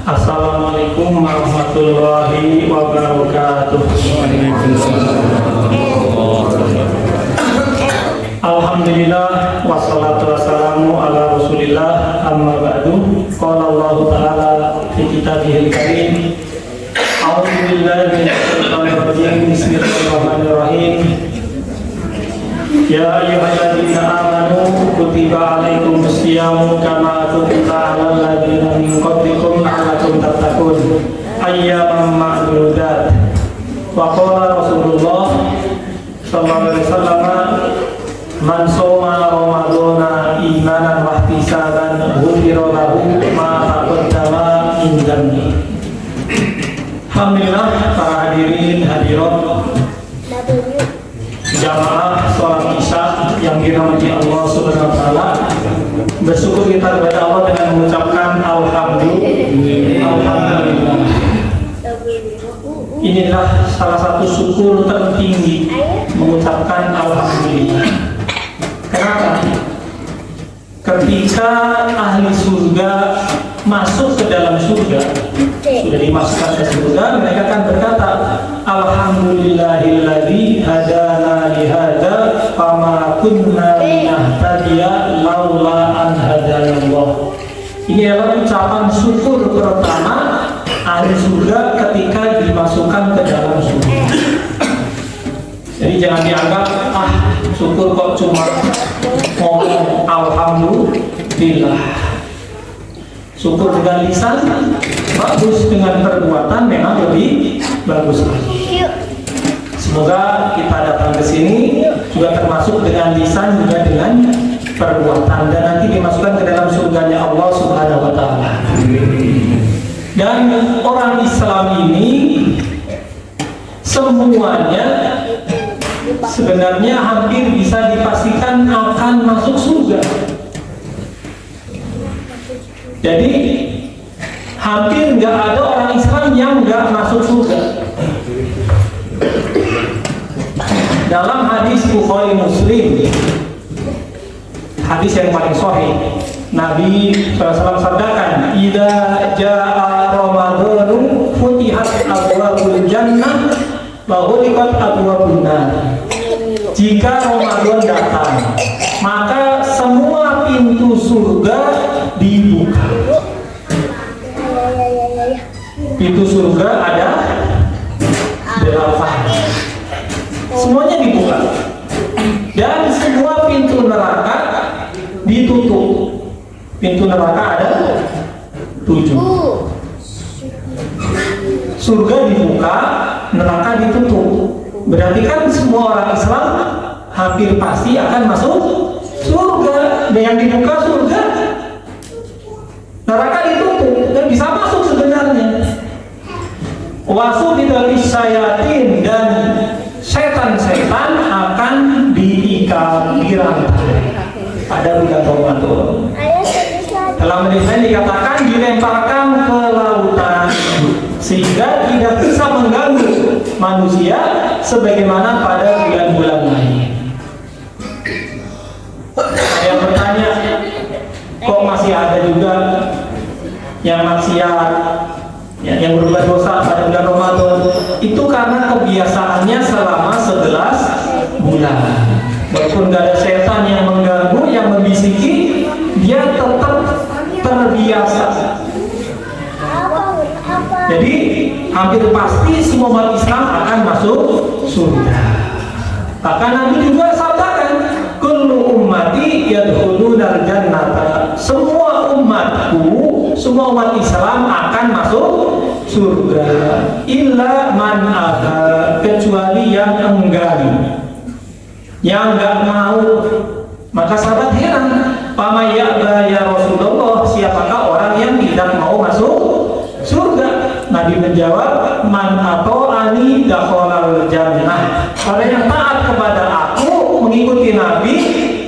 Assalamualaikum warahmatullahi wabarakatuh. Alhamdulillah wassalatu wassalamu ala Rasulillah amma ba'du. Qala Allah Ta'ala fi kitabihil karim. A'udzu billahi minasyaitonir rajim. Bismillahirrahmanirrahim. Ya ayyuhalladzina amanu kutiba alaikumus syiyamu kama kutiba alal ladzina min qablikum la'allakum tattaqun ayyaman ma'dudat. Wa qala Rasulullah sallallahu alaihi wasallam man shoma ramadhana imanan wa ihtisaban ghufira lahu ma taqaddama min dhanbi. Alhamdulillah para hadirin hadirat jamaah sholat isya yang dirahmati Allah Subhanahu wa taala. Bersyukur kita kepada Allah dengan mengucapkan alhamdulillah. Inilah salah satu syukur tertinggi, mengucapkan alhamdulillah. Kenapa? Ketika ahli surga masuk ke dalam surga, sudah dimasukkan ke surga, mereka akan berkata, alhamdulillahilladzi hadana li hadza fama kunna linahtadiya laula an hadanallah. Ini adalah ucapan syukur pertama ahli surga ketika dimasukkan ke dalam surga. Jadi jangan dianggap syukur kok cuma ngomong alhamdulillah. Syukur dengan lisan bagus, dengan perbuatan memang lebih bagus lagi. Semoga kita datang ke sini juga termasuk dengan lisan juga dengan perbuatan dan nanti dimasukkan ke dalam surganya Allah Subhanahu wa taala. Dan orang Islam ini semuanya sebenarnya hampir bisa dipastikan akan masuk surga. Jadi hampir nggak ada orang Islam yang nggak masuk surga. Dalam hadis Bukhari Muslim, hadis yang paling sahih, Nabi SAW sabdakan, "Idza jaa Ramadhanu futihat abwabul jannah wa ghuliqat abwabun nar." Jika Ramadan datang, maka semua pintu surga dibuka. Pintu surga ada 8. Semuanya dibuka. Dan semua pintu neraka ditutup. Pintu neraka ada 7. Surga dibuka, neraka ditutup. Berarti kan semua orang Islam hampir pasti akan masuk surga. Dan yang dibuka surga, neraka ditutup dan bisa masuk sebenarnya. Wasubidalis syayatin, dan setan-setan akan diikat di rantai pada bulan Ramadan. Dalam hadis lain dikatakan dilemparkan ke lautan sehingga tidak bisa mengganggu manusia sebagaimana pada bulan-bulan lain. Ada yang bertanya, kok masih ada juga yang maksiat, yang berbuat dosa pada bulan Ramadan? Itu karena kebiasaannya selama 11 bulan. Walaupun gak ada setan yang mengganggu, yang membisiki, dia tetap terbiasa. Jadi hampir pasti semua umat Islam akan masuk surga. Bahkan Nabi juga sabdakan, kullu ummati yadkhulunal jannata. Semua umatku, semua umat Islam akan masuk surga. Illa man aba, kecuali yang enggan, yang enggak mau. Maka sahabat heran, "Fama ya'ba ya Rasulullah, siapakah orang yang tidak mau masuk surga?" Nabi menjawab, "Man ata'ani dakhalal jannah." Orang yang taat kepada aku, mengikuti Nabi,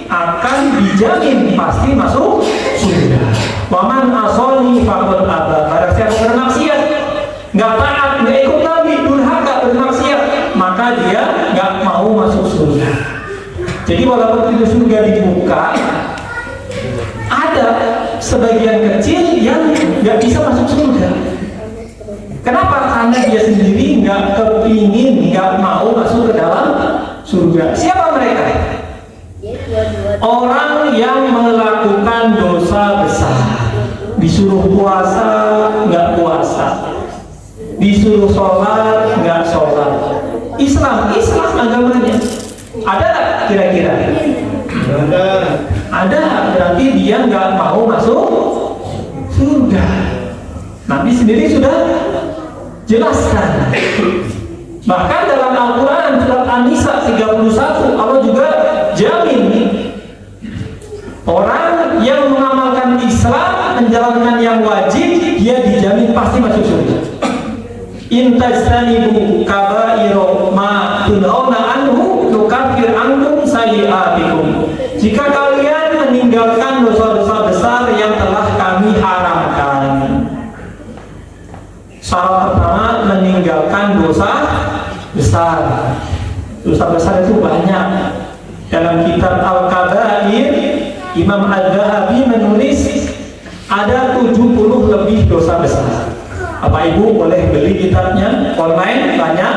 akan dijamin pasti masuk surga. Wa man asani faqad aba. Barang siapa bermaksiat, enggak taat, enggak ikut Nabi, durhaka, bermaksiat, maka dia enggak mau masuk surga. Jadi walaupun pintu surga dibuka, ada sebagian kecil yang nggak bisa masuk surga. Kenapa? Karena dia sendiri nggak kepingin, nggak mau masuk ke dalam surga. Siapa mereka? Orang yang melakukan dosa besar, disuruh puasa nggak puasa, disuruh sholat nggak sholat. Islam agamanya ada nggak kira-kira? Ada, berarti dia nggak mau masuk surga. Nabi sendiri sudah jelaskan. Bahkan dalam Al-Quran surat An-Nisa 31 Allah juga jamin orang yang mengamalkan Islam, menjalankan yang wajib, dia dijamin pasti masuk surga. In tajtanibu kaba'ira ma tunhauna anhu nukaffir ankum sayyi'atikum. Jika kalian meninggalkan dosa-dosa besar yang telah kami haramkan. Syarat pertama, meninggalkan dosa besar. Dosa besar itu banyak. Dalam kitab Al-Kabair, Imam Ad-Dhahabi menulis ada 70 lebih dosa besar. Bapak Ibu boleh beli kitabnya online, banyak.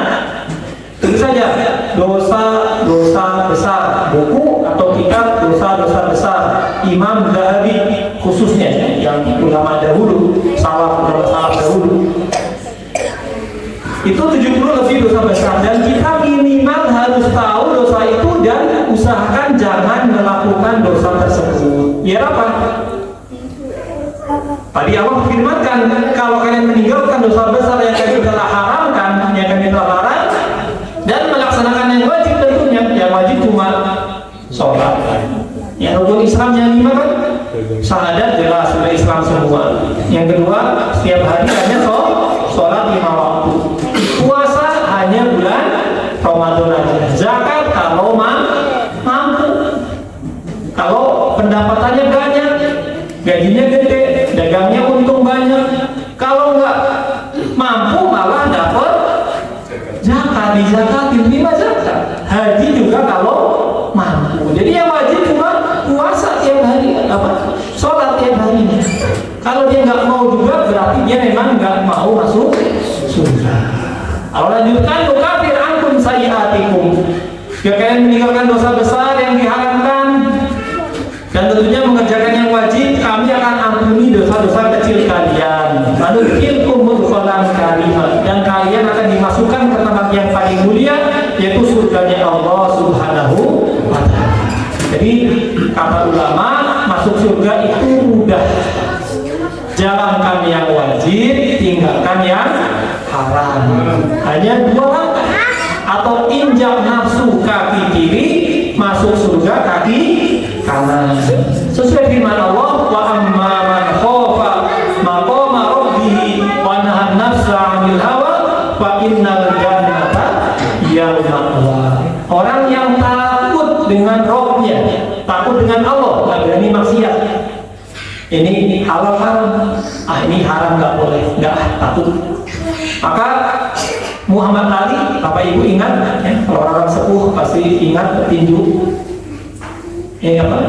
Tulis saja dosa-dosa besar, buku atau kitab dosa-dosa besar Imam Dhahabi khususnya yang ulama dahulu, ulama salaf dahulu. Itu 70 lebih dosa besar, dan kita minimal harus tahu dosa itu dan usahakan jangan melakukan dosa tersebut. Biar apa? Tadi Allah firmankan, kalau kalian meninggalkan dosa besar yang kami telah haramkan, yang kami telah larang, dan melaksanakan yang wajib, tentunya yang wajib cuma sholat. Yang rukun Islam yang 5 kan? Syahadat jelas sudah Islam semua. Yang kedua, setiap hari hanya sholat 5 waktu. Puasa hanya bulan Ramadan aja. Zakat kalau mampu. Kalau pendapatannya banyak, gajinya gede, dagangnya untung banyak. Kalau nggak mampu malah dapat zakat, dizakatin 5 zakat. Haji juga kalau mampu. Jadi yang wajib cuma puasa tiap hari, sholat tiap hari. Kalau dia nggak mau juga berarti dia memang nggak mau masuk surga. Allah lanjutkan, nukaffir ankum sayyi'atikum. Jika kalian meninggalkan dosa besar yang diharamkan dan tentunya mengerjakan yang wajib, kami akan ampuni dosa-dosa kecil kalian. Lalu tilkum mudkhalan karimah, dan kalian akan dimasukkan ke tempat yang paling mulia, yaitu surganya Allah Subhanahu wa ta'ala. Jadi kata ulama, masuk surga itu mudah. Jalankan yang wajib, tinggalkan yang haram. Hanya 2 langkah. Atau injak nafsu kaki kiri, masuk surga kaki kanan. Sesuai firman Allah, wa amma man khafa maqama rabbih wa nahan nafsa 'anil hawa fa innal jannata hiyal ma'wa. Orang yang takut dengan Rabb-nya, takut dengan Allah, nggak berani maksiat. Ini halal haram, ini haram nggak boleh, nggak takut. Maka Muhammad Ali, Bapak Ibu ingat, ya, kalau orang sepuh pasti ingat petinju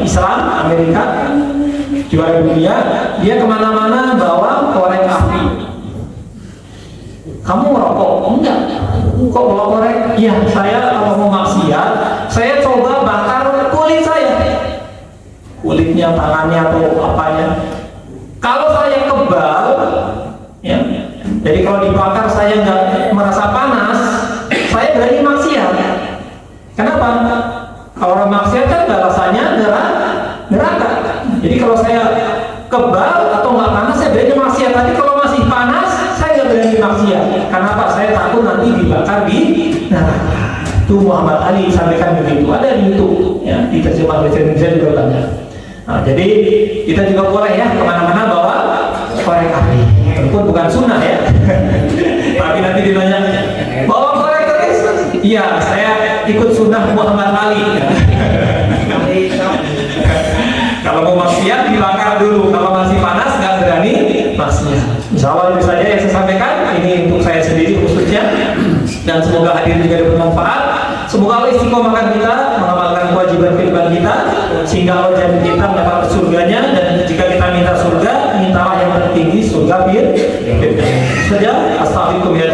Islam Amerika, juara dunia. Dia kemana-mana bawa korek api. Kamu merokok? Enggak. Kok bawa korek? Iya, saya kalau mau maksiat, saya coba bakar kulit saya, kulitnya, tangannya atau apanya. Kalau saya kebal, ya, jadi kalau dibakar saya nggak merasa panas, saya berani maksiat. Kenapa? Kalau orang maksiat kan rasanya neraka. Jadi kalau saya kebal atau nggak panas, saya berani maksiat. Tapi kalau masih panas, saya nggak berani maksiat. Kenapa? Saya takut nanti dibakar di neraka. Itu Muhammad Ali sampaikan begitu. Ada di YouTube, ya, di terjemah bahasa Indonesia juga banyak. Nah, jadi kita juga boleh ya kemana-mana bawa korek api. Walaupun bukan sunnah ya. Tapi nanti ditanya, bawa korek terus? Iya, saya ikut sunnah Muhammad Ali. Kalau mau maksiat dibakar dulu. Kalau masih panas nggak berani maksiat. Insya Allah itu saja yang saya sampaikan. Ini untuk saya sendiri khususnya. Dan semoga hadir juga bermanfaat. Semoga Allah istiqomahkan kita mengamalkan kewajiban kehidupan kita, sehingga Allah jamin kita mendapat surganya. Dan jika kita kita minta surga, mintalah yang tertinggi surga Firdaus saja. Astagfirullah